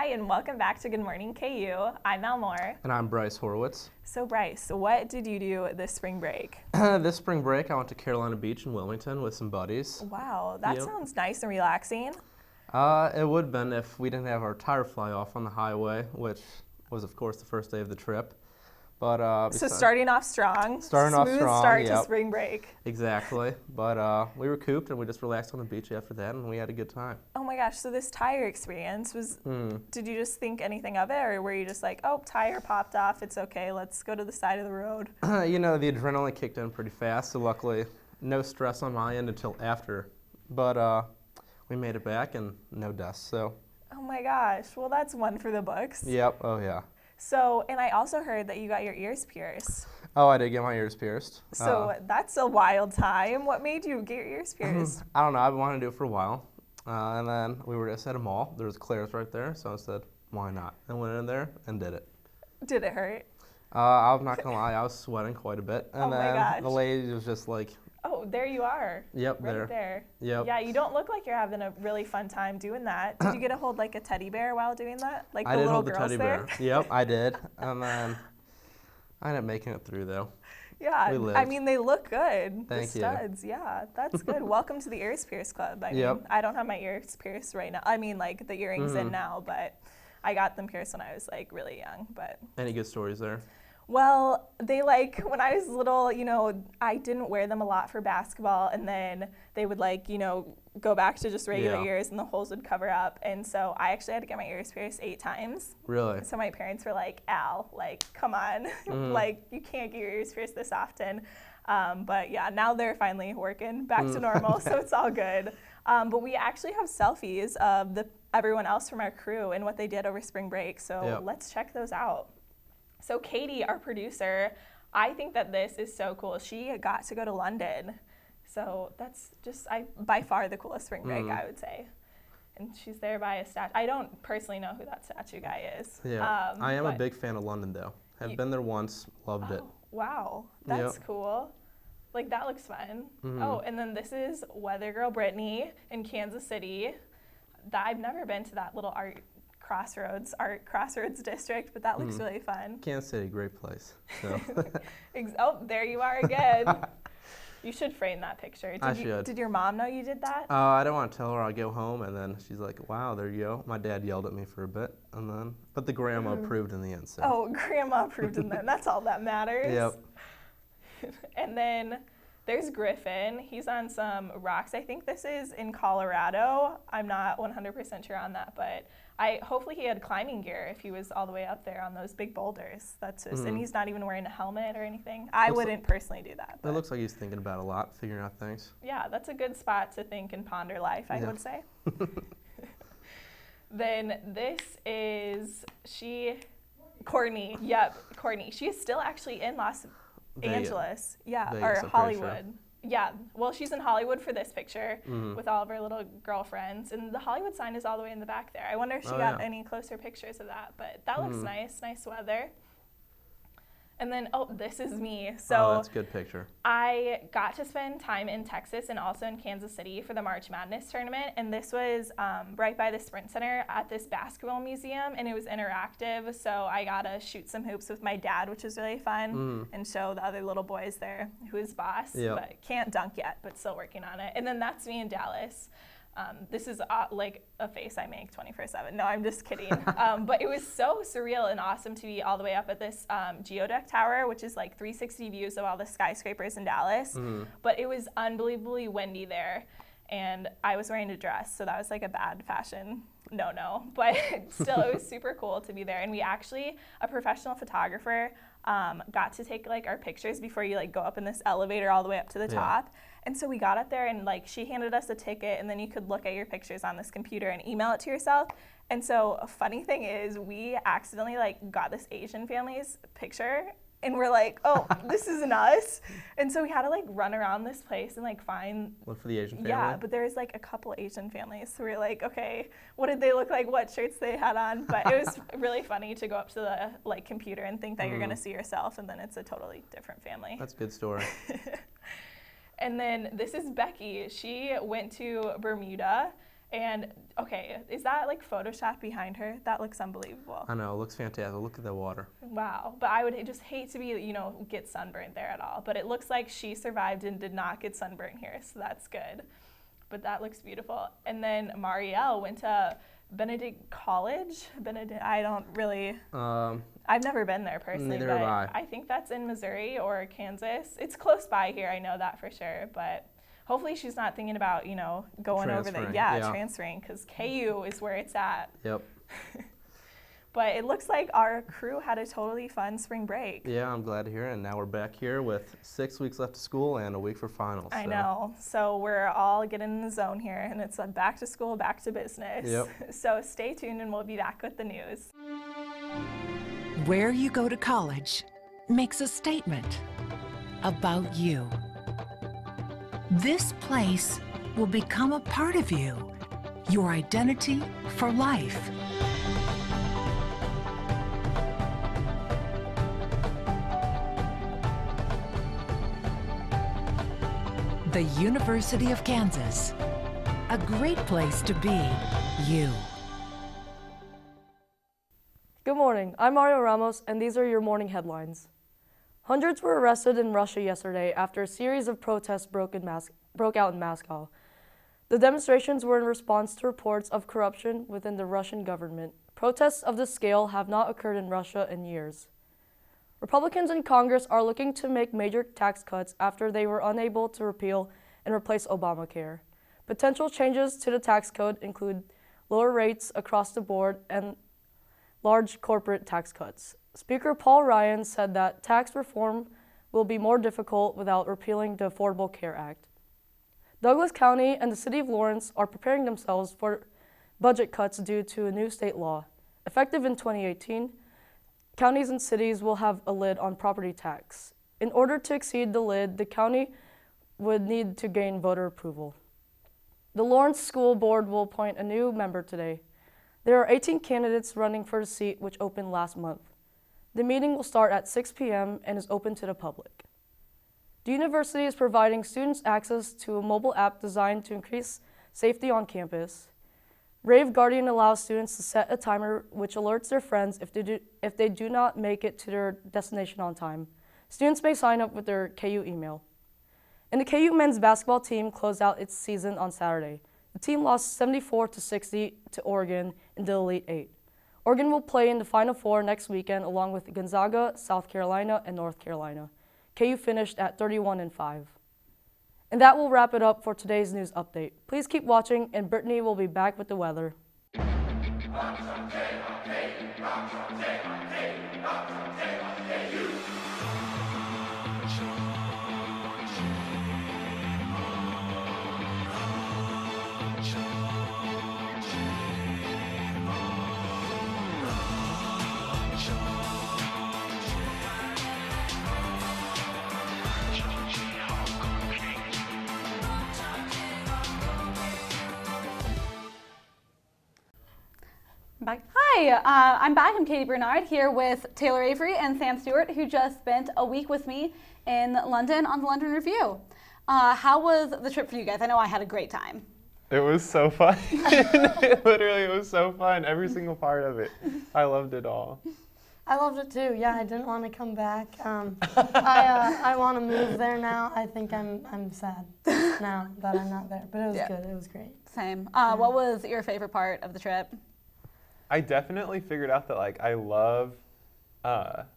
Hi, and welcome back to Good Morning KU. I'm Al Moore. And I'm Bryce Horowitz. So Bryce, what did you do this spring break? This spring break, I went to Carolina Beach in Wilmington with some buddies. Wow, that sounds nice and relaxing. It would have been if we didn't have our tire fly off on the highway, which was, of course, the first day of the trip. But so starting off strong. Smooth start to spring break. Exactly. But we recouped and we just relaxed on the beach after that, and we had a good time. Oh my gosh, so this tire experience was, did you just think anything of it, or were you just like, oh, tire popped off, it's okay, let's go to the side of the road? You know, the adrenaline kicked in pretty fast, so luckily no stress on my end until after. But we made it back and no deaths, so. Oh my gosh, well that's one for the books. Yep, oh yeah. So, and I also heard that you got your ears pierced. Oh, I did get my ears pierced. So that's a wild time. What made you get your ears pierced? I don't know, I've wanted to do it for a while. And then we were just at a mall. There was Claire's right there, so I said, why not? And went in there and did it. Did it hurt? I'm not gonna lie, I was sweating quite a bit. And oh my gosh. The lady was just like, oh, there you are. Yep, right there. Yep. Yeah, you don't look like you're having a really fun time doing that. Did you get to hold like a teddy bear while doing that? Like I the did little hold the girls teddy there? bear. Yep, I did. And then I ended up making it through though. Yeah, we lived. I mean, they look good. Thank the you. studs, yeah, that's good. Welcome to the ears pierce club. I mean, Yep. I don't have my ears pierced right now. I mean, like the earrings in now, but I got them pierced when I was like really young. But Any good stories there? well, they like, when I was little, you know, I didn't wear them a lot for basketball, and then they would like, you know, go back to just regular ears and the holes would cover up. And so I actually had to get my ears pierced 8 times. Really? So my parents were like, Al, like, come on, like, you can't get your ears pierced this often. But yeah, now they're finally working back to normal, so it's all good. But we actually have selfies of everyone else from our crew and what they did over spring break, so let's check those out. So Katie, our producer, I think that this is so cool. She got to go to London. So that's just by far the coolest spring break, I would say. And she's there by a statue. I don't personally know who that statue guy is. Yeah, I am a big fan of London though. Have been there once, loved it. Wow, that's cool. Like that looks fun. Oh, and then this is Weather Girl Brittany in Kansas City. I've never been to that little art crossroads district, but that looks really fun. Kansas City, great place. So. Oh, there you are again. You should frame that picture. I should. Did your mom know you did that? I don't want to tell her. I go home and then she's like, wow, there you go. My dad yelled at me for a bit, and then, but the grandma approved in the end. So. Oh, grandma approved in the end. That's all that matters. Yep. And then there's Griffin. He's on some rocks. I think this is in Colorado. I'm not 100% sure on that, but hopefully he had climbing gear if he was all the way up there on those big boulders. That's just, and he's not even wearing a helmet or anything. I wouldn't personally do that. It looks like he's thinking about a lot, figuring out things. Yeah, that's a good spot to think and ponder life, I would say. Then this is Courtney. Yep, Courtney. She is still actually in Los Angeles. Yeah, Vegas, or Hollywood. Yeah, well, she's in Hollywood for this picture with all of her little girlfriends, and the Hollywood sign is all the way in the back there. I wonder if she got any closer pictures of that, but that looks nice weather. And then, oh, this is me. So that's a good picture. I got to spend time in Texas and also in Kansas City for the March Madness tournament, and this was right by the Sprint Center at this basketball museum, and it was interactive, so I got to shoot some hoops with my dad, which was really fun, and show the other little boys there who is boss, but can't dunk yet, but still working on it. And then that's me in Dallas. This is like a face I make 24/7. No, I'm just kidding. But it was so surreal and awesome to be all the way up at this geodeck tower, which is like 360 views of all the skyscrapers in Dallas. But it was unbelievably windy there, and I was wearing a dress, so that was like a bad fashion no. But still, it was super cool to be there. And we actually, a professional photographer, got to take like our pictures before you like go up in this elevator all the way up to the top. And so we got up there and like she handed us a ticket, and then you could look at your pictures on this computer and email it to yourself. And so a funny thing is we accidentally like got this Asian family's picture, and we're like, oh, this isn't us. And so we had to like run around this place and like look for the Asian family? Yeah, but there was like a couple Asian families. So we were like, okay, what did they look like? What shirts they had on? But it was really funny to go up to the like computer and think that you're gonna see yourself, and then it's a totally different family. That's a good story. And then this is Becky. She went to Bermuda And okay, is that like Photoshop behind her? That looks unbelievable. I know, it looks fantastic. Look at the water. Wow, but I would just hate to be, get sunburned there at all. But it looks like she survived and did not get sunburned here, so that's good. But that looks beautiful. And then Marielle went to Benedict College. I don't really, I've never been there personally, neither but have I. I think that's in Missouri or Kansas. It's close by here, I know that for sure, but hopefully she's not thinking about, going over there. Yeah, transferring, because KU is where it's at. Yep. But it looks like our crew had a totally fun spring break. Yeah, I'm glad to hear it. And now we're back here with 6 weeks left of school and a week for finals. I know. So we're all getting in the zone here, and it's a back to school, back to business. Yep. So stay tuned, and we'll be back with the news. Where you go to college makes a statement about you. This place will become a part of you, your identity for life. The University of Kansas, a great place to be you. Good morning, I'm Mario Ramos, and these are your morning headlines. Hundreds were arrested in Russia yesterday after a series of protests broke out in Moscow. The demonstrations were in response to reports of corruption within the Russian government. Protests of this scale have not occurred in Russia in years. Republicans in Congress are looking to make major tax cuts after they were unable to repeal and replace Obamacare. Potential changes to the tax code include lower rates across the board and large corporate tax cuts. Speaker Paul Ryan said that tax reform will be more difficult without repealing the Affordable Care Act. Douglas County and the City of Lawrence are preparing themselves for budget cuts due to a new state law. Effective in 2018, counties and cities will have a lid on property tax. In order to exceed the lid, the county would need to gain voter approval. The Lawrence School Board will appoint a new member today. There are 18 candidates running for the seat, which opened last month. The meeting will start at 6 p.m. and is open to the public. The university is providing students access to a mobile app designed to increase safety on campus. Rave Guardian allows students to set a timer which alerts their friends if they do not make it to their destination on time. Students may sign up with their KU email. And the KU men's basketball team closed out its season on Saturday. The team lost 74-60 to Oregon in the Elite Eight. Oregon will play in the Final Four next weekend along with Gonzaga, South Carolina, and North Carolina. KU finished at 31-5. And that will wrap it up for today's news update. Please keep watching, and Brittany will be back with the weather. Back. Hi, I'm back. I'm Katie Bernard here with Taylor Avery and Sam Stuart, who just spent a week with me in London on the London Review. How was the trip for you guys? I know I had a great time. It was so fun. Literally, it was so fun. Every single part of it. I loved it all. I loved it too. Yeah, I didn't want to come back. I want to move there now. I think I'm sad now that I'm not there. But it was good. It was great. Same. What was your favorite part of the trip? I definitely figured out that I love, or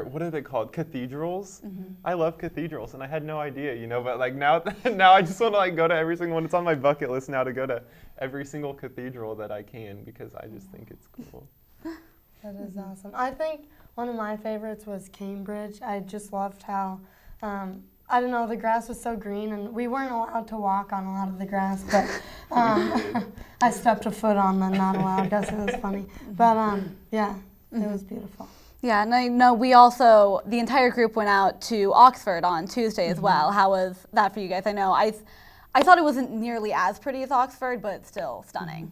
what are they called? Cathedrals. Mm-hmm. I love cathedrals, and I had no idea, But now I just want to go to every single one. It's on my bucket list now to go to every single cathedral that I can because I just think it's cool. That is awesome. I think one of my favorites was Cambridge. I just loved how, I don't know, the grass was so green, and we weren't allowed to walk on a lot of the grass, but I stepped a foot on the not allowed. I guess it was funny. But yeah, it was beautiful. Yeah, and I know the entire group went out to Oxford on Tuesday as well. How was that for you guys? I know I thought it wasn't nearly as pretty as Oxford, but still stunning.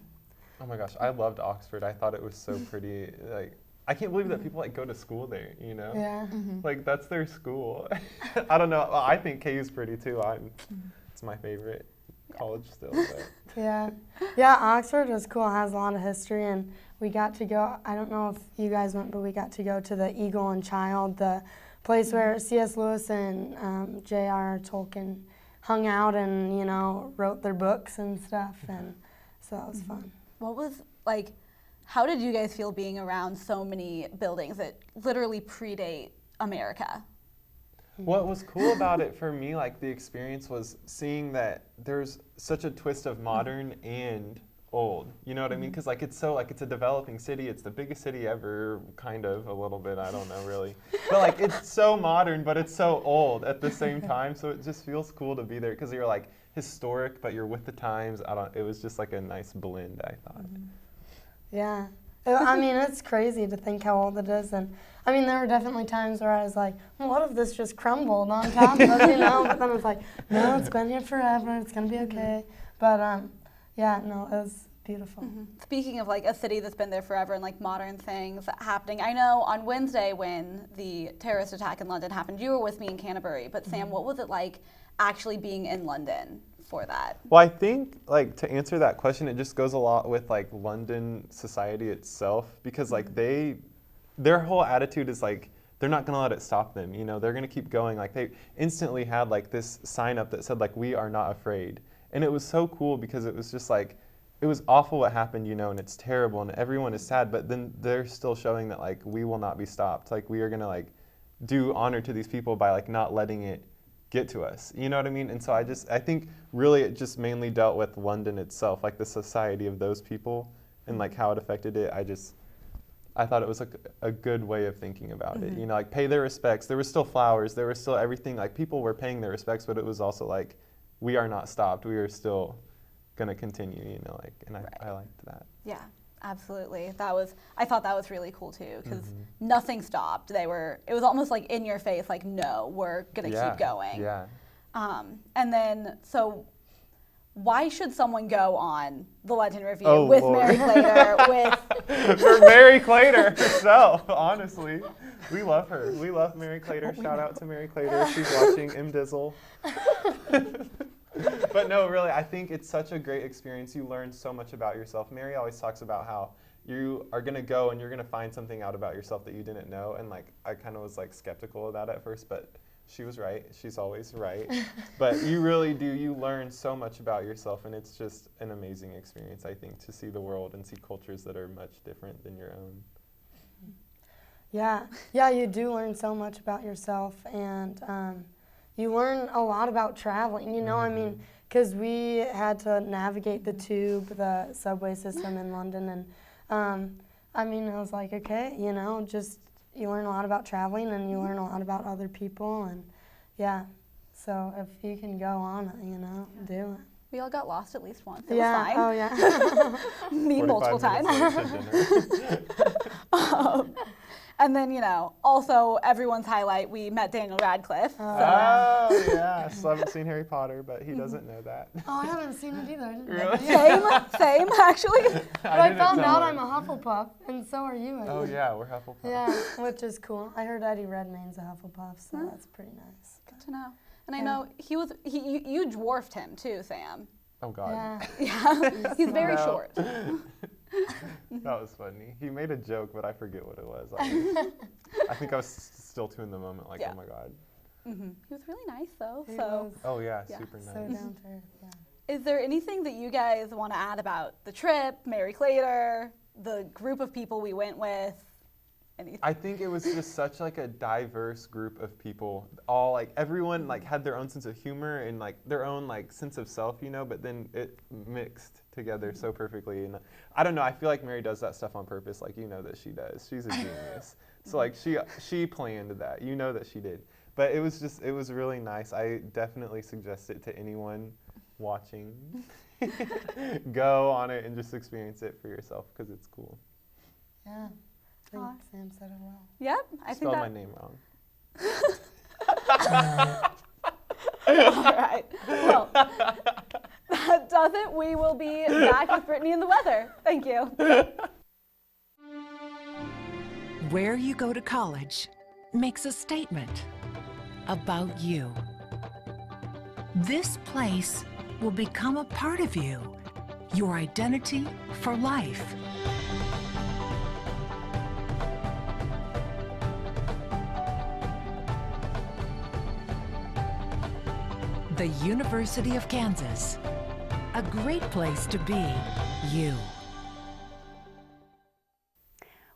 Oh my gosh, I loved Oxford. I thought it was so pretty. I can't believe that people go to school there, Yeah. Mm-hmm. That's their school. I don't know. I think KU's pretty too. It's my favorite. college still. But. Yeah. Yeah, Oxford was cool. It has a lot of history, and we got to go, I don't know if you guys went, but we got to go to the Eagle and Child, the place where C.S. Lewis and J.R. Tolkien hung out and, you know, wrote their books and stuff, and so that was fun. What was, like, how did you guys feel being around so many buildings that literally predate America? What was cool about it for me, like the experience, was seeing that there's such a twist of modern and old. You know what I mean? Because like it's a developing city. It's the biggest city ever, kind of, a little bit. I don't know really, but like it's so modern, but it's so old at the same time. So it just feels cool to be there because you're like historic, but you're with the times. It was just like a nice blend, I thought. Yeah. I mean, it's crazy to think how old it is, and I mean, there were definitely times where I was like, well, what if this just crumbled on top of us, you know? But then I was like, no, it's been here forever, it's gonna be okay. But yeah, no, it was beautiful. Speaking of like a city that's been there forever and like modern things happening, I know on Wednesday when the terrorist attack in London happened, you were with me in Canterbury, but Sam, what was it like actually being in London for that? Well, I think, like, to answer that question, it just goes a lot with, like, London society itself, because, like, their whole attitude is, like, they're not going to let it stop them, you know? They're going to keep going. Like, they instantly had, like, this sign up that said, like, we are not afraid. And it was so cool because it was just, like, it was awful what happened, you know, and it's terrible, and everyone is sad, but then they're still showing that, like, we will not be stopped. Like, we are going to, like, do honor to these people by, like, not letting it get to us, you know what I mean? And so I think really it just mainly dealt with London itself, like the society of those people and like how it affected it. I thought it was like a good way of thinking about it, you know, like pay their respects. There were still flowers, there was still everything, like people were paying their respects, but it was also like, we are not stopped, we are still gonna continue, you know, like, and I liked that. Yeah. Absolutely. I thought that was really cool too, because nothing stopped. It was almost like in your face, like, no, we're going to keep going. Yeah. And then, so why should someone go on the London Review with Lord. Mary Clater, For Mary Clater herself, honestly. We love her. We love Mary Clater. Shout out to Mary Clater. She's watching Dizzle. But no, really, I think it's such a great experience. You learn so much about yourself. Mary always talks about how you are going to go and you're going to find something out about yourself that you didn't know. And like, I kind of was like skeptical of that at first, but she was right. She's always right. But you really do. You learn so much about yourself, and it's just an amazing experience, I think, to see the world and see cultures that are much different than your own. Yeah, you do learn so much about yourself, and you learn a lot about traveling, you know, I mean, because we had to navigate the tube, the subway system in London, and I mean, I was like, okay, you know, just you learn a lot about traveling, and you learn a lot about other people, and yeah, so if you can go on it, you know, do it. We all got lost at least once. It was fine. Oh yeah. Me multiple times. And then, you know, also everyone's highlight, we met Daniel Radcliffe. Oh, yeah. Still haven't seen Harry Potter, but he doesn't know that. Oh, I haven't seen it either. I didn't know that. Same, actually. But I found out I'm a Hufflepuff, and so are you. Oh, yeah, we're Hufflepuff. Yeah, which is cool. I heard Eddie Redmayne's a Hufflepuff, so that's pretty nice. Good to know. And I know you dwarfed him too, Sam. Oh, God. Yeah. He's very short. That was funny. He made a joke, but I forget what it was. I think I was still too in the moment, like, oh my God. He was really nice, though. Oh yeah, super nice. So down to earth, yeah. Is there anything that you guys want to add about the trip, Mary Clater, the group of people we went with? Anything? I think it was just such like a diverse group of people. All like everyone like had their own sense of humor and like their own like sense of self, you know, but then it mixed together so perfectly. And I don't know, I feel like Mary does that stuff on purpose, like you know that she does. She's a genius. So like she planned that. You know that she did. But it was really nice. I definitely suggest it to anyone watching. Go on it and just experience it for yourself because it's cool. Yeah. I think Sam said it well. Yep, I think spelled my name wrong. All right. Well, that does it. We will be back with Brittany and the weather. Thank you. Where you go to college makes a statement about you. This place will become a part of you, your identity for life. The University of Kansas, a great place to be you.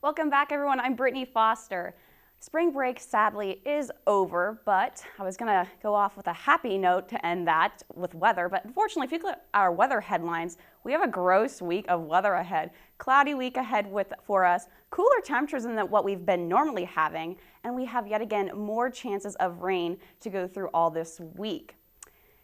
Welcome back, everyone. I'm Brittany Foster. Spring break, sadly, is over, but I was going to go off with a happy note to end that with weather. But unfortunately, if you look at our weather headlines, we have a gross week of weather ahead. Cloudy week ahead for us, cooler temperatures than what we've been normally having, and we have yet again more chances of rain to go through all this week.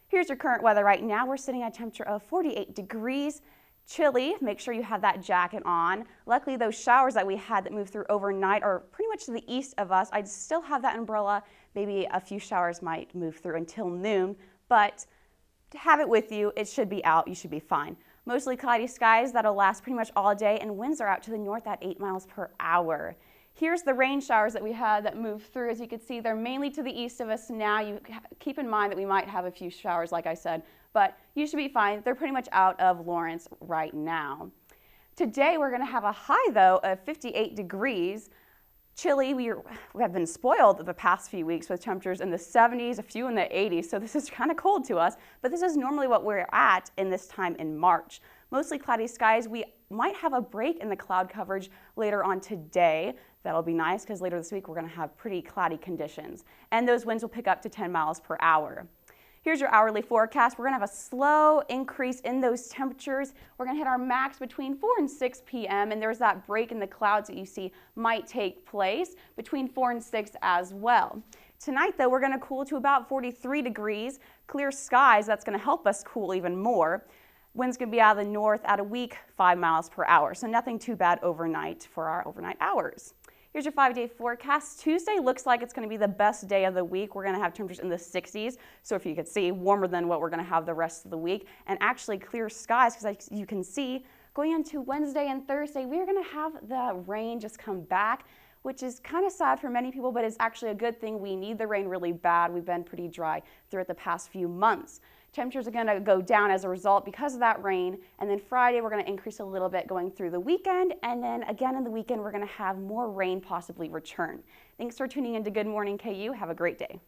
Here's your current weather right now. We're sitting at a temperature of 48 degrees. Chilly, make sure you have that jacket on. Luckily, those showers that we had that moved through overnight are pretty much to the east of us. I'd still have that umbrella. Maybe a few showers might move through until noon, but to have it with you, it should be out. You should be fine. Mostly cloudy skies that'll last pretty much all day, and winds are out to the north at 8 miles per hour. Here's the rain showers that we had that moved through. As you can see, they're mainly to the east of us now. You keep in mind that we might have a few showers, like I said, but you should be fine. They're pretty much out of Lawrence right now. Today, we're going to have a high, though, of 58 degrees. Chilly, we have been spoiled the past few weeks with temperatures in the 70s, a few in the 80s, so this is kind of cold to us, but this is normally what we're at in this time in March. Mostly cloudy skies. We might have a break in the cloud coverage later on today. That'll be nice because later this week we're going to have pretty cloudy conditions, and those winds will pick up to 10 miles per hour. Here's your hourly forecast. We're going to have a slow increase in those temperatures. We're going to hit our max between 4 and 6 p.m. and there's that break in the clouds that you see might take place between 4 and 6 as well. Tonight, though, we're going to cool to about 43 degrees. Clear skies, that's going to help us cool even more. Winds going to be out of the north at a weak 5 miles per hour, so nothing too bad overnight for our overnight hours. Here's your 5-day forecast. Tuesday looks like it's going to be the best day of the week. We're going to have temperatures in the 60s, so if you could see, warmer than what we're going to have the rest of the week, and actually clear skies, because as you can see, going into Wednesday and Thursday, we're going to have the rain just come back, which is kind of sad for many people, but it's actually a good thing. We need the rain really bad. We've been pretty dry throughout the past few months. Temperatures are going to go down as a result because of that rain, and then Friday we're going to increase a little bit going through the weekend, and then again in the weekend we're going to have more rain possibly return. Thanks for tuning in to Good Morning KU. Have a great day.